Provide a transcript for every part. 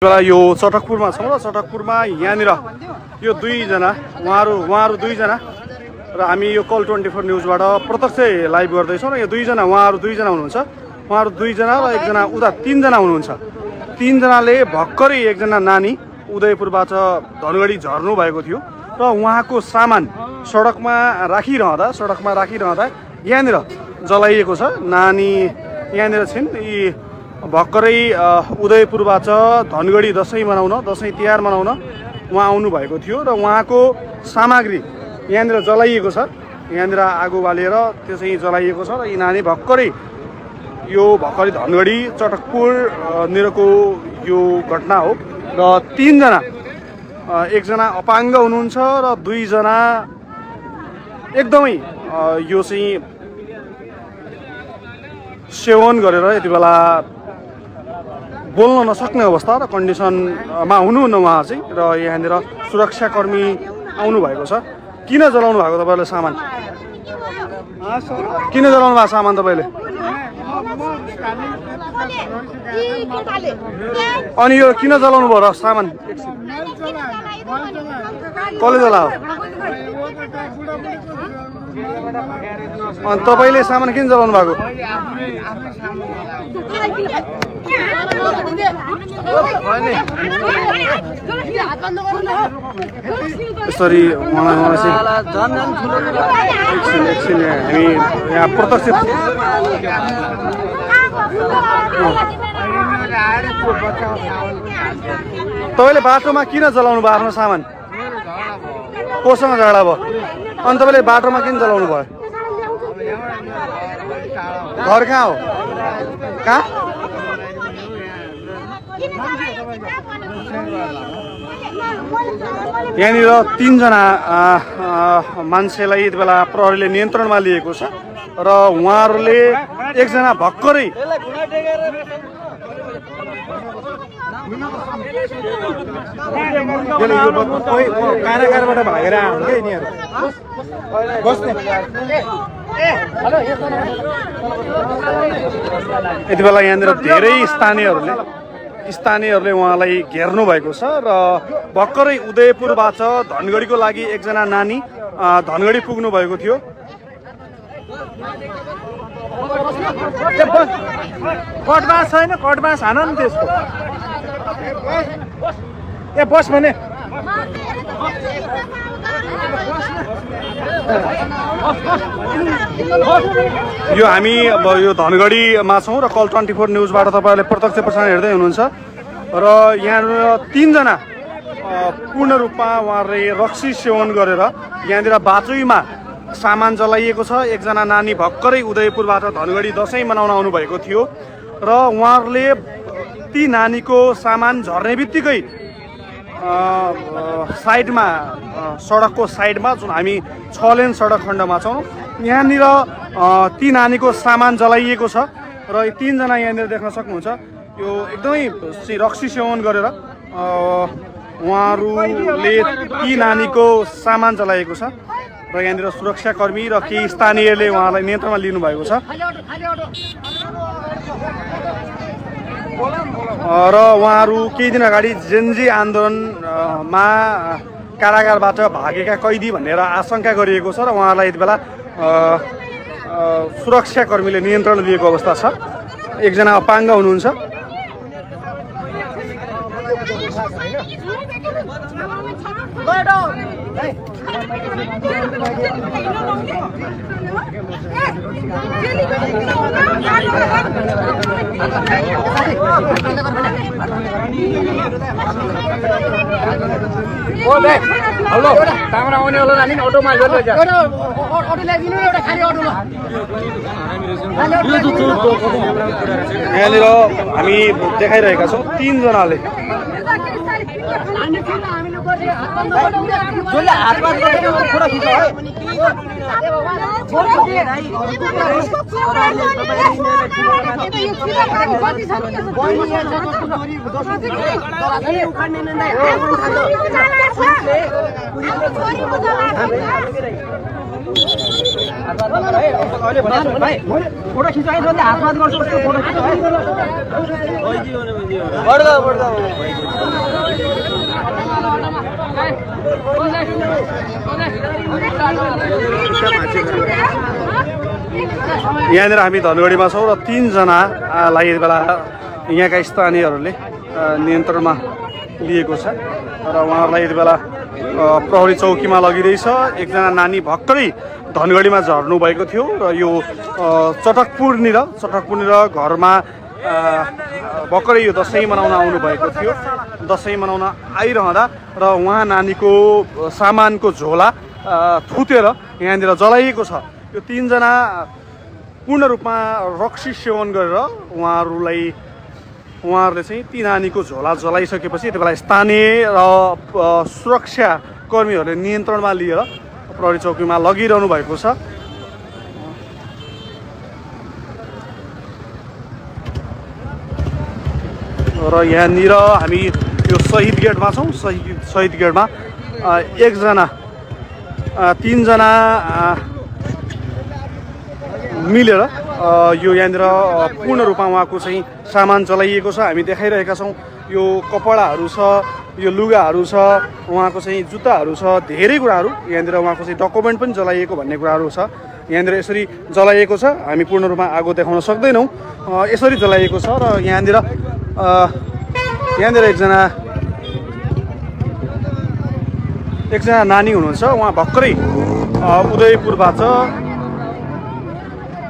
यो चटकपुरमा छौँ र चटकपुरमा यहाँनिर यो दुईजना उहाँहरू दुईजना र हामी यो कल 24 न्युजबाट प्रत्यक्ष लाइभ गर्दैछौँ र यो दुईजना उहाँहरू दुईजना हुनुहुन्छ। उहाँहरू दुईजना र एकजना उता तीनजना हुनुहुन्छ। तीनजनाले भर्खरै एकजना नानी उदयपुरबाट धनगढी झर्नु भएको थियो र उहाँको सामान सडकमा राखिरहँदा यहाँनिर जलाइएको छ। नानी यहाँनिर छिन्। यी भर्खरै उदयपुरबाट धनगढी दसैँ तिहार मनाउन उहाँ आउनुभएको थियो र उहाँको सामग्री यहाँनिर जलाइएको छ। यहाँनिर आगो बालेर त्यो चाहिँ जलाइएको छ र यी नानी भर्खरै धनगढी चटकपुर निरको यो घटना हो र तीनजना, एकजना अपाङ्ग हुनुहुन्छ र दुईजना एकदमै यो चाहिँ सेवन गरेर यति बेला बोल्न नसक्ने अवस्था र कन्डिसनमा हुनुहुन्न उहाँ चाहिँ। र यहाँनिर सुरक्षाकर्मी आउनुभएको छ। किन जलाउनु भएको तपाईँले सामान? किन जलाउनु भएको सामान तपाईँले? अनि यो किन जलाउनु भयो र सामान? कसले जलायो? अनि तपाईँले सामान किन जलाउनु भएको? यसरी मलाई चाहिँ एकछिन हामी यहाँ प्रत्यक्ष तपाईँले बाटोमा किन जलाउनु भयो आफ्नो सामान? कोसँग झगडा भयो? अनि तपाईँले बाटोमा किन जलाउनु भयो? घर कहाँ हो? कहाँ? यहाँनिर तीनजना मान्छेलाई यति बेला प्रहरीले नियन्त्रणमा लिएको छ र उहाँहरूले एकजना भर्खरै कारागारबाट भागेर आउनु क्या यिनीहरू बस्ने। यति बेला यहाँनिर धेरै स्थानीयहरूले उहाँलाई घेर्नु भएको छ र भर्खरै उदयपुरबाट धनगढीको लागि एकजना नानी धनगढी पुग्नु भएको थियो। कटबास छैन, कटबास हान नि त्यसको। ए बस भने यो हामी अब यो धनगढीमा छौँ र कल 24 न्युजबाट तपाईँहरूले प्रत्यक्ष प्रसारण हेर्दै हुनुहुन्छ र यहाँनिर तीनजना पूर्ण रूपमा उहाँहरूले रक्सी सेवन गरेर यहाँनिर बाटोमा सामान जलाइएको छ। एकजना नानी भर्खरै उदयपुरबाट धनगढी दसैँ मनाउन आउनुभएको थियो र उहाँहरूले ती नानीको सामान झर्ने बित्तिकै साइडमा सडकको साइडमा जुन हामी 6 लेन सडक खण्डमा छौँ यहाँनिर ती नानीको सामान जलाइएको छ र यी तीनजना यहाँनिर देख्न सक्नुहुन्छ। यो एकदमै रक्सी सेवन गरेर उहाँहरूले ती नानीको सामान जलाइएको छ र यहाँनिर सुरक्षाकर्मी र केही स्थानीयले उहाँलाई नियन्त्रणमा लिनुभएको छ र उहाँहरू केही दिन अगाडि जेनजी आन्दोलनमा कारागारबाट भागेका कैदी भनेर आशंका गरिएको छ र उहाँहरूलाई यति बेला सुरक्षाकर्मीले नियन्त्रण लिएको अवस्था छ। एकजना अपाङ्ग हुनुहुन्छ। हेलो कामरा आउने होला नानी अटोमा लिएर जा अटो ल्याइदिनु एउटा खाली अटोमा। यहाँनिर हामी देखाइरहेका छौँ तीनजनाले फोटो खिचाइ जति हातमा गर्छु उसको फोटो खिच है यहाँनिर हामी धनगढीमा छौँ र 3 जनालाई यति बेला यहाँका स्थानीयहरूले नियन्त्रणमा लिएको छ र उहाँहरूलाई यति बेला प्रहरी चौकीमा लगिरहेछ। एकजना नानी भर्खरै धनगढीमा झर्नु भएको थियो र यो चटकपुरनिर घरमा भर्खरै यो दसैँ मनाउन आउनुभएको थियो। दसैँ मनाउन आइरहँदा र उहाँ नानीको सामानको झोला थुतेर यहाँनिर जलाइएको छ। यो 3 जना पूर्ण रूपमा रक्सी सेवन गरेर उहाँहरूले चाहिँ ती नानीको झोला जलाइसकेपछि यति बेला स्थानीय र सुरक्षा कर्मीहरूले नियन्त्रणमा लिएर प्रहरी चौकीमा लगिरहनु भएको छ। र यहाँनिर हामी यो शहीद गेटमा छौँ। शहीद गेटमा 3 जना मिलेर यो यहाँनिर पूर्ण रूपमा उहाँको चाहिँ सामान जलाइएको छ। हामी देखाइरहेका छौँ। यो कपडाहरू छ, यो लुगाहरू छ, उहाँको चाहिँ जुत्ताहरू छ, धेरै कुराहरू यहाँनिर उहाँको चाहिँ डकुमेन्ट पनि जलाइएको भन्ने कुराहरू छ। यहाँनिर यसरी जलाइएको छ। हामी पूर्ण रूपमा आगो देखाउन सक्दैनौँ, यसरी जलाइएको छ। र यहाँनिर एकजना नानी हुनुहुन्छ। उहाँ भर्खरै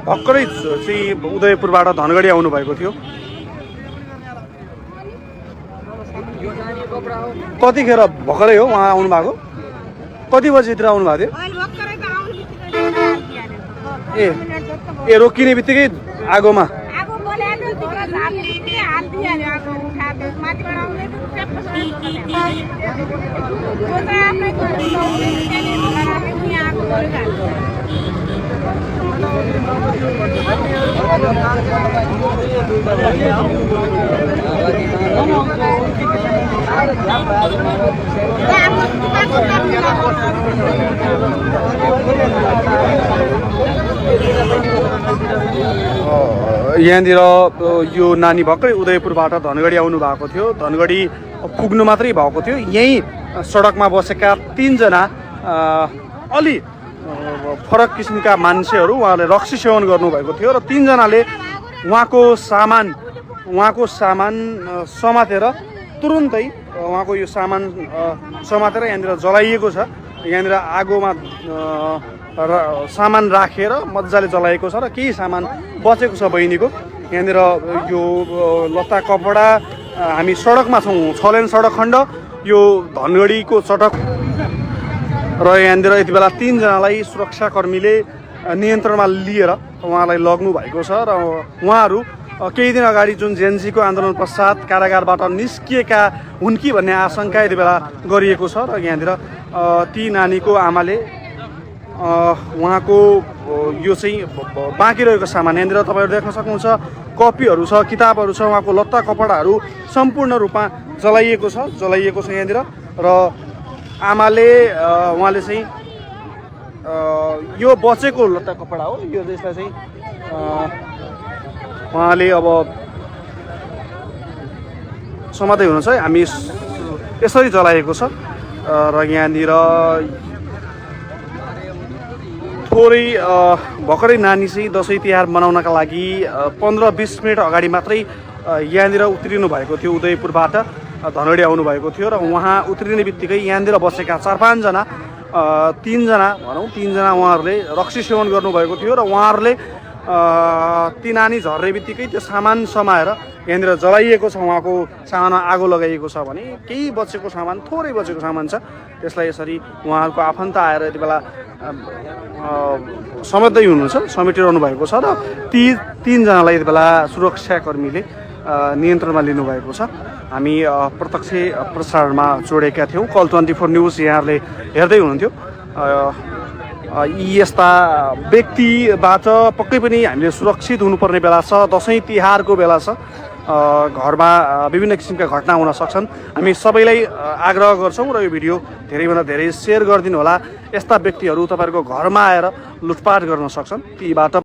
उदयपुरबाट धनगढी आउनुभएको थियो। कतिखेर भर्खरै हो उहाँ आउनु भएको? कति बजीतिर आउनु भएको थियो? ए रोकिने बित्तिकै आगोमा यहाँनिर यो नानी भर्खरै उदयपुरबाट धनगढी आउनु भएको थियो। धनगढी पुग्नु मात्रै भएको थियो। यहीँ सडकमा बसेका 3 जना अलि फरक किसिमका मान्छेहरू उहाँले रक्सी सेवन गर्नुभएको थियो र 3 जनाले उहाँको सामान समातेर तुरुन्तै उहाँको यो सामान समातेर यहाँनिर जलाइएको छ। यहाँनिर आगोमा सामान राखेर मजाले जलाएको छ र केही सामान बचेको छ बहिनीको। यहाँनिर यो लत्ता कपडा हामी सडकमा छौँ। 6 लेन सडक खण्ड यो धनगढीको चटक र यहाँनिर यति बेला 3 जनालाई सुरक्षाकर्मीले नियन्त्रणमा लिएर उहाँलाई लग्नु भएको छ र उहाँहरू केही दिन अगाडि जुन जेएनजीको आन्दोलन पश्चात कारागारबाट निस्किएका हुन् कि भन्ने आशंका यति बेला गरिएको छ। र यहाँनिर ती नानीको आमाले उहाँको यो चाहिँ बाँकी रहेको सामान यहाँनिर तपाईँहरू देख्न सक्नुहुन्छ। कपीहरू छ, किताबहरू छ, उहाँको लत्ता कपडाहरू सम्पूर्ण रूपमा जलाइएको छ यहाँनिर। र उहाँले चाहिँ यो बचेको लत्ता कपडा हो, यो त्यसलाई चाहिँ उहाँले अब समात्दै हुनुहुन्छ। हामी यसरी जलाएको छ र यहाँनिर थोरै भर्खरै नानी चाहिँ दसैँ तिहार मनाउनका लागि 15-20 मिनट अगाडि मात्रै यहाँनिर उत्रिनु भएको थियो। उदयपुरबाट धनगढी आउनु भएको थियो र उहाँ उत्रिने बित्तिकै यहाँनिर बसेका 4-5 जना 3 जना उहाँहरूले रक्सी सेवन गर्नुभएको थियो र उहाँहरूले ती नानी झर्ने बित्तिकै त्यो सामान समाएर यहाँनिर जलाइएको छ। उहाँको सामानमा आगो लगाइएको छ भने केही बचेको सामान, थोरै बचेको सामान छ, त्यसलाई यसरी उहाँहरूको आफन्त आएर यति बेला समेटिरहनु भएको छ र ती 3 जनालाई यति बेला सुरक्षाकर्मीले नियन्त्रणमा लिनुभएको छ। हामी प्रत्यक्ष प्रसारणमा जोडेका थियौँ। कल 24 न्युज यहाँहरूले हेर्दै हुनुहुन्थ्यो। यस्ता व्यक्तिबाट पक्कै पनि हामीले सुरक्षित हुनुपर्ने बेला छ। दसैँ तिहारको बेला छ। घरमा विभिन्न किसिमका घटना हुन सक्छन्। हामी सबैलाई आग्रह गर्छौँ र यो भिडियो धेरैभन्दा धेरै सेयर गरिदिनु होला। यस्ता व्यक्तिहरू तपाईँहरूको घरमा आएर लुटपाट गर्न सक्छन्, तीबाट